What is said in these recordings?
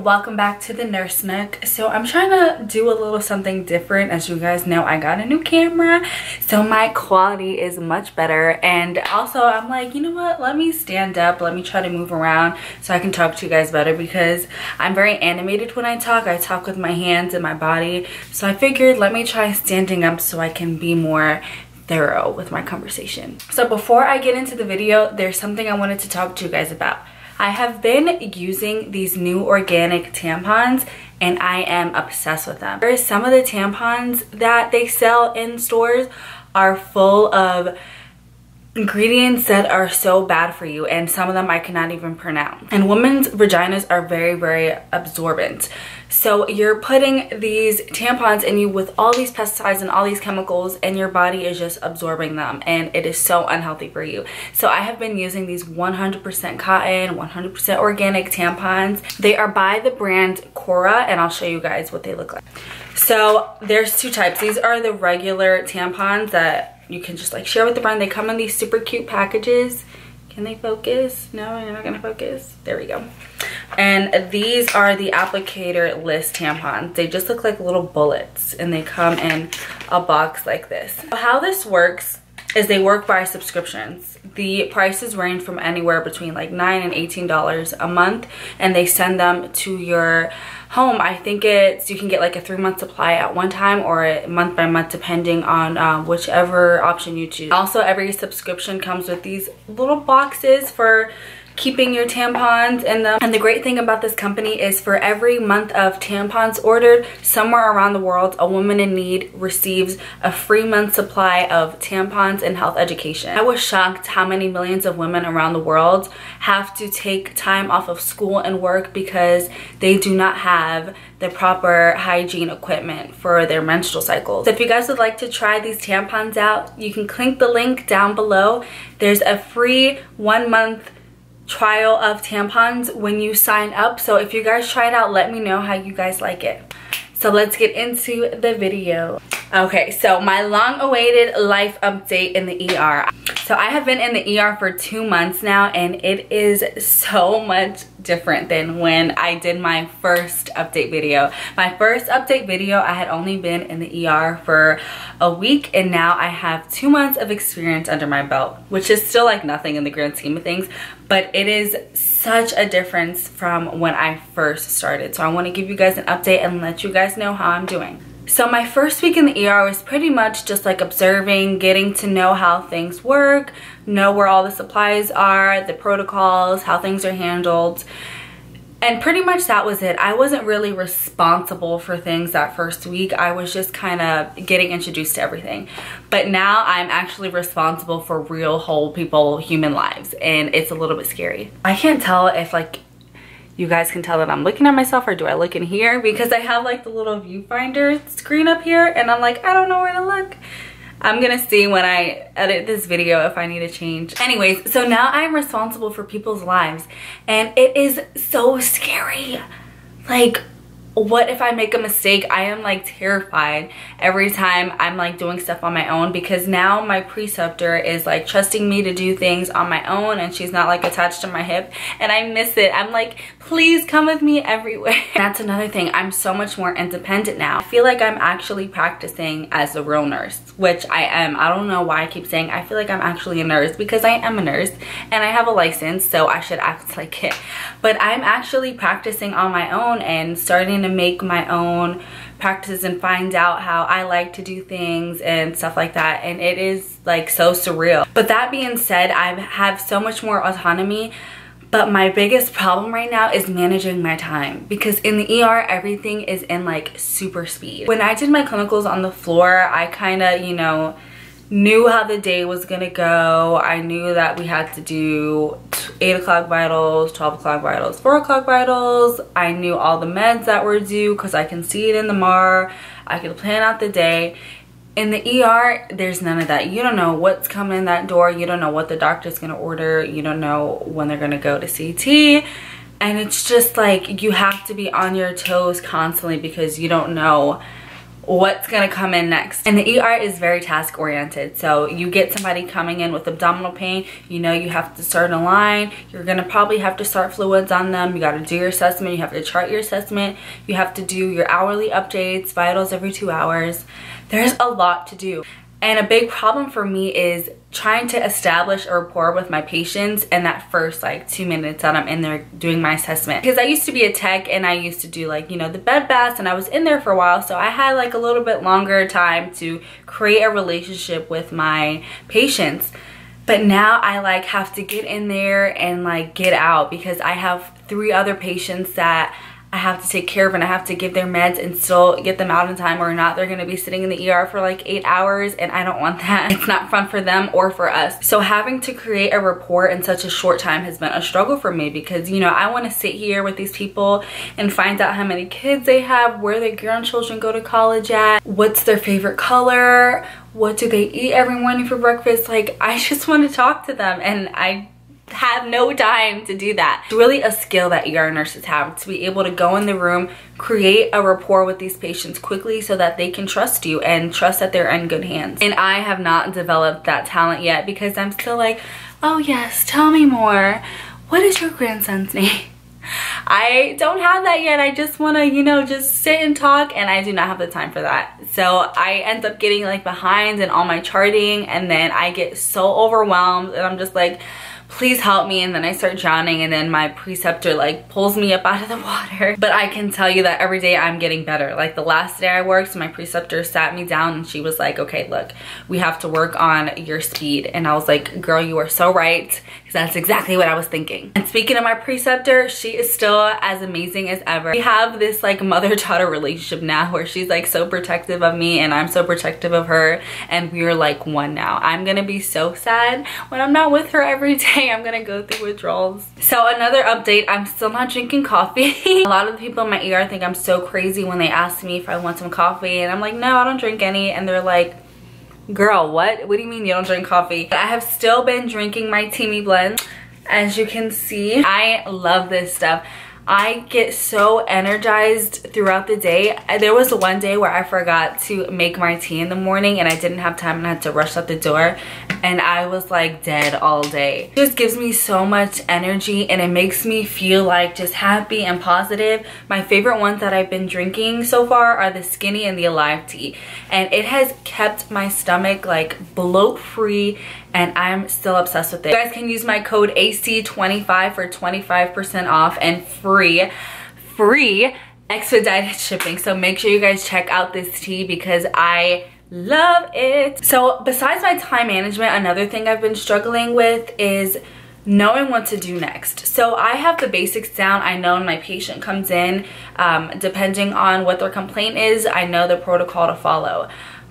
welcome back to the Nurse Nook. So I'm trying to do a little something different. As you guys know, I got a new camera, so my quality is much better. And also I'm like, you know what, let me stand up, let me try to move around so I can talk to you guys better, because I'm very animated when I talk with my hands and my body. So I figured, let me try standing up so I can be more thorough with my conversation. So before I get into the video, there's something I wanted to talk to you guys about. I have been using these new organic tampons and I am obsessed with them. Some of the tampons that they sell in stores are full of ingredients that are so bad for you, and some of them I cannot even pronounce. And women's vaginas are very, very absorbent. So you're putting these tampons in you with all these pesticides and all these chemicals, and your body is just absorbing them, and it is so unhealthy for you. So I have been using these 100% cotton, 100% organic tampons. They are by the brand Cora, and I'll show you guys what they look like. So there's two types. These are the regular tampons that you can just like share with the brand. They come in these super cute packages. Can they focus? No, you're not gonna focus. There we go. And these are the applicator-less tampons. They just look like little bullets, and they come in a box like this. How this works is they work by subscriptions. The prices range from anywhere between like $9 and $18 a month, and they send them to your home. I think you can get like a 3-month supply at one time, or month by month, depending on whichever option you choose. Also, every subscription comes with these little boxes for keeping your tampons in them. And the great thing about this company is for every month of tampons ordered somewhere around the world, a woman in need receives a free month supply of tampons and health education. I was shocked how many millions of women around the world have to take time off of school and work because they do not have the proper hygiene equipment for their menstrual cycles. So if you guys would like to try these tampons out, you can click the link down below. There's a free 1-month trial of tampons when you sign up. So if you guys try it out, let me know how you guys like it. So let's get into the video. Okay, so my long-awaited life update in the ER. So I have been in the ER for 2 months now, and it is so much different than when I did my first update video. My first update video, I had only been in the ER for a week, and now I have 2 months of experience under my belt, which is still like nothing in the grand scheme of things, but it is such a difference from when I first started. So I want to give you guys an update and let you guys know how I'm doing. So my first week in the ER was pretty much just like observing, getting to know how things work, know where all the supplies are, the protocols, how things are handled. And pretty much that was it. I wasn't really responsible for things that first week. I was just kind of getting introduced to everything. But now I'm actually responsible for real whole people, human lives, and it's a little bit scary. I can't tell if like you guys can tell that I'm looking at myself, or do I look in here? Because I have like the little viewfinder screen up here, and I'm like, I don't know where to look. I'm gonna see when I edit this video if I need to change. Anyways, so now I'm responsible for people's lives, and it is so scary. Like, what if I make a mistake? I am like terrified every time I'm like doing stuff on my own, because now my preceptor is like trusting me to do things on my own, and she's not like attached to my hip, and I miss it. I'm like, please come with me everywhere. That's another thing. I'm so much more independent now. I feel like I'm actually practicing as a real nurse, which I am. I don't know why I keep saying I feel like I'm actually a nurse, because I am a nurse and I have a license, so I should act like it. But I'm actually practicing on my own and starting to make my own practices and find out how I like to do things and stuff like that, and it is like so surreal. But that being said, I have so much more autonomy. But my biggest problem right now is managing my time, because in the ER, everything is in like super speed. When I did my clinicals on the floor, I kind of, you know, knew how the day was gonna go. I knew that we had to do 8 o'clock vitals, 12 o'clock vitals, 4 o'clock vitals. I knew all the meds that were due because I can see it in the MAR. I could plan out the day. In the ER, there's none of that. You don't know what's coming in that door. You don't know what the doctor's gonna order. You don't know when they're gonna go to CT. And it's just like, you have to be on your toes constantly, because you don't know what's gonna come in next. And the ER is very task oriented. So you get somebody coming in with abdominal pain, you know you have to start a line, you're gonna probably have to start fluids on them, you gotta do your assessment, you have to chart your assessment, you have to do your hourly updates, vitals every 2 hours. There's a lot to do. And a big problem for me is trying to establish a rapport with my patients in that first like 2 minutes that I'm in there doing my assessment. Because I used to be a tech and I used to do like, you know, the bed baths, and I was in there for a while, so I had like a little bit longer time to create a relationship with my patients. But now I like have to get in there and like get out, because I have 3 other patients that I have to take care of, and I have to give their meds and still get them out in time, or not they're gonna be sitting in the ER for like 8 hours, and I don't want that. It's not fun for them or for us. So having to create a rapport in such a short time has been a struggle for me, because, you know, I wanna sit here with these people and find out how many kids they have, where their grandchildren go to college at, what's their favorite color, what do they eat every morning for breakfast. Like, I just wanna talk to them, and I have no time to do that. It's really a skill that ER nurses have, to be able to go in the room, create a rapport with these patients quickly so that they can trust you and trust that they're in good hands. And I have not developed that talent yet, because I'm still like, oh yes, tell me more. What is your grandson's name? I don't have that yet. I just want to, you know, just sit and talk, and I do not have the time for that. So I end up getting like behind in all my charting, and then I get so overwhelmed, and I'm just like, please help me, and then I start drowning, and then my preceptor like pulls me up out of the water. But I can tell you that every day I'm getting better. Like the last day I worked, my preceptor sat me down and she was like, okay, look, we have to work on your speed. And I was like, girl, you are so right, because that's exactly what I was thinking. And speaking of my preceptor, she is still as amazing as ever. We have this like mother-daughter relationship now, where she's like so protective of me and I'm so protective of her, and we're like one now. I'm gonna be so sad when I'm not with her every day. I'm gonna go through withdrawals. So another update, I'm still not drinking coffee. A lot of the people in my ER think I'm so crazy when they ask me if I want some coffee, and I'm like, no, I don't drink any. And they're like, girl, what do you mean you don't drink coffee? I have still been drinking my Teamy blend. As you can see, I love this stuff. I get so energized throughout the day. There was one day where I forgot to make my tea in the morning, and I didn't have time, and I had to rush out the door, and I was like dead all day. It just gives me so much energy, and it makes me feel like just happy and positive. My favorite ones that I've been drinking so far are the Skinny and the Alive tea, and it has kept my stomach like bloat free, and I'm still obsessed with it. You guys can use my code AC25 for 25% off and free expedited shipping. So make sure you guys check out this tea, because I love it. So besides my time management, another thing I've been struggling with is knowing what to do next. So I have the basics down. I know when my patient comes in, depending on what their complaint is, I know the protocol to follow.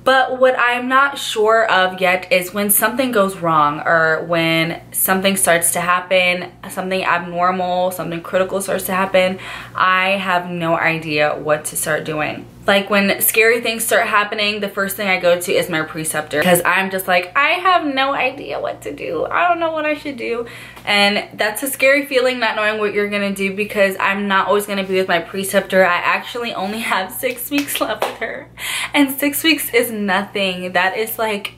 But what I'm not sure of yet is when something goes wrong, or when something starts to happen, something abnormal, something critical starts to happen, I have no idea what to start doing. Like when scary things start happening, the first thing I go to is my preceptor, because I'm just like, I have no idea what to do. I don't know what I should do. And that's a scary feeling, not knowing what you're gonna do, because I'm not always gonna be with my preceptor. I actually only have 6 weeks left with her, and 6 weeks is nothing. That is like,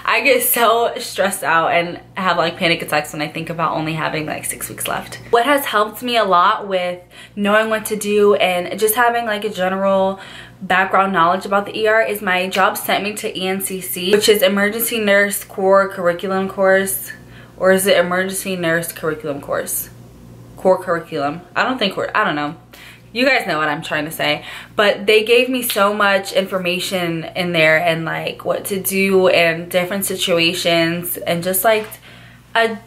I get so stressed out and have like panic attacks when I think about only having like 6 weeks left. What has helped me a lot with knowing what to do and just having like a general background knowledge about the ER is my job sent me to ENCC, which is Emergency Nurse Core Curriculum Course. Or is it Emergency Nurse Curriculum Course? Core Curriculum. I don't know. You guys know what I'm trying to say. But they gave me so much information in there, and like what to do in different situations, and just like a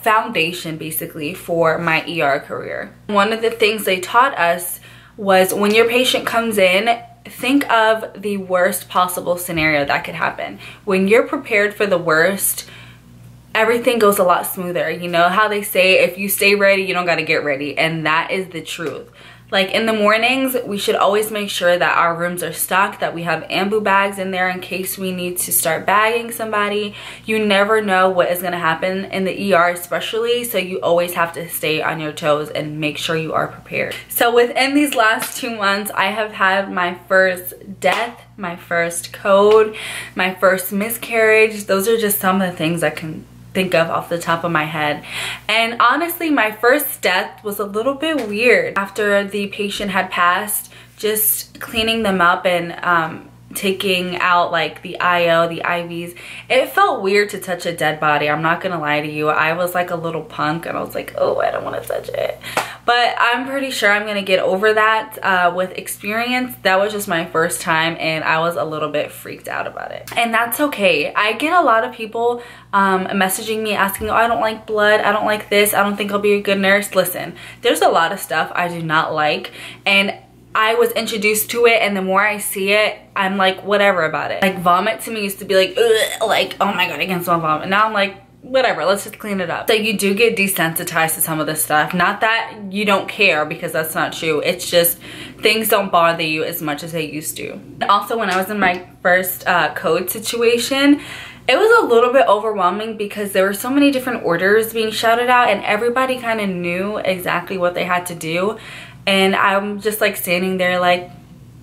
foundation basically for my ER career. One of the things they taught us was, when your patient comes in, think of the worst possible scenario that could happen. When you're prepared for the worst, everything goes a lot smoother. You know how they say, if you stay ready, you don't got to get ready. And that is the truth. Like in the mornings, we should always make sure that our rooms are stocked, that we have ambu bags in there in case we need to start bagging somebody. You never know what is gonna happen in the ER especially, so you always have to stay on your toes and make sure you are prepared. So within these last 2 months, I have had my first death, my first code, my first miscarriage. Those are just some of the things I can think of off the top of my head. And honestly, my first death was a little bit weird. After the patient had passed, just cleaning them up and taking out like the IO, the IVs, it felt weird to touch a dead body. I'm not gonna lie to you. I was like a little punk and I was like, oh, I don't want to touch it. But I'm pretty sure I'm gonna get over that with experience. That was just my first time and I was a little bit freaked out about it. And that's okay. I get a lot of people messaging me asking, oh, I don't like blood, I don't like this, I don't think I'll be a good nurse. Listen, there's a lot of stuff I do not like, and I was introduced to it, and the more I see it, I'm like, whatever about it. Like vomit to me used to be like, ugh, like, oh my god, I can't smell vomit. Now I'm like, whatever, let's just clean it up. So you do get desensitized to some of this stuff. Not that you don't care, because that's not true. It's just things don't bother you as much as they used to. Also, when I was in my first code situation, it was a little bit overwhelming because there were so many different orders being shouted out and everybody kind of knew exactly what they had to do. And I'm just like standing there like,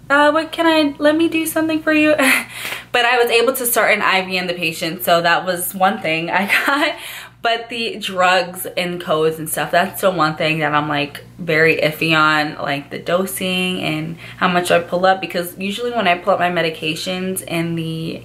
let me do something for you? But I was able to start an IV in the patient, so that was one thing I got. But the drugs and codes and stuff, that's the one thing that I'm like very iffy on, like the dosing and how much I pull up, because usually when I pull up my medications in the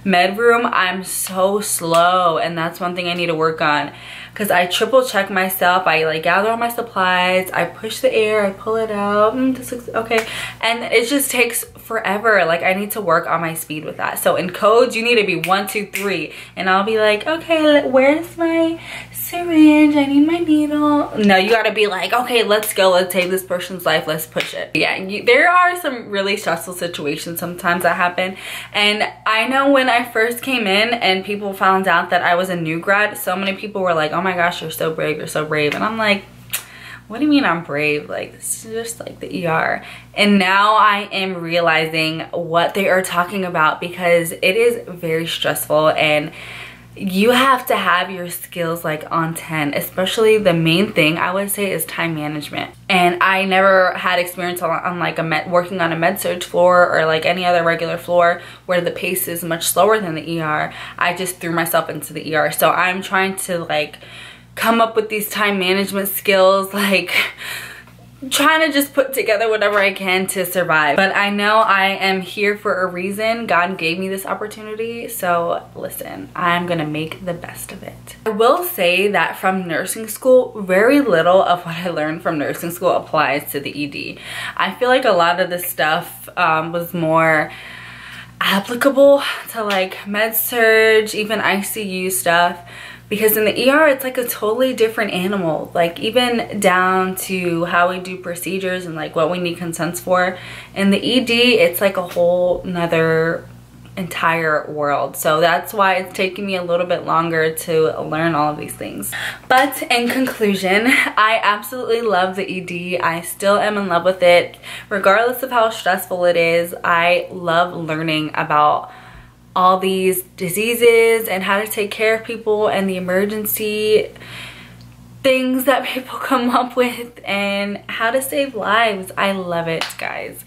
med room, I'm so slow, and that's one thing I need to work on, because I triple check myself. I like gather all my supplies, I push the air, I pull it out, this looks okay, and it just takes forever. Like I need to work on my speed with that. So in codes, you need to be 1, 2, 3, and I'll be like, okay, where's my syringe? I need my needle. No, you gotta be like, okay, let's go, let's save this person's life, let's push it. Yeah, there are some really stressful situations sometimes that happen, and I know when I first came in and people found out that I was a new grad, so many people were like, oh my gosh, you're so brave, you're so brave. And I'm like, what do you mean I'm brave? Like, this is just like the ER. And now I am realizing what they are talking about, because it is very stressful and you have to have your skills like on 10. Especially the main thing I would say is time management. And I never had experience on like working on a med surg floor or like any other regular floor where the pace is much slower than the ER. I just threw myself into the ER. So I'm trying to like come up with these time management skills, like trying to just put together whatever I can to survive. But I know I am here for a reason. God gave me this opportunity, so listen, I'm gonna make the best of it. I will say that from nursing school, very little of what I learned from nursing school applies to the ED. I feel like a lot of this stuff was more applicable to like med surg, even ICU stuff, because in the ER it's like a totally different animal, like even down to how we do procedures and like what we need consents for. In the ED it's like a whole nother entire world, so that's why it's taking me a little bit longer to learn all of these things. But in conclusion, I absolutely love the ED. I still am in love with it regardless of how stressful it is. I love learning about all these diseases and how to take care of people and the emergency things that people come up with and how to save lives. I love it, guys.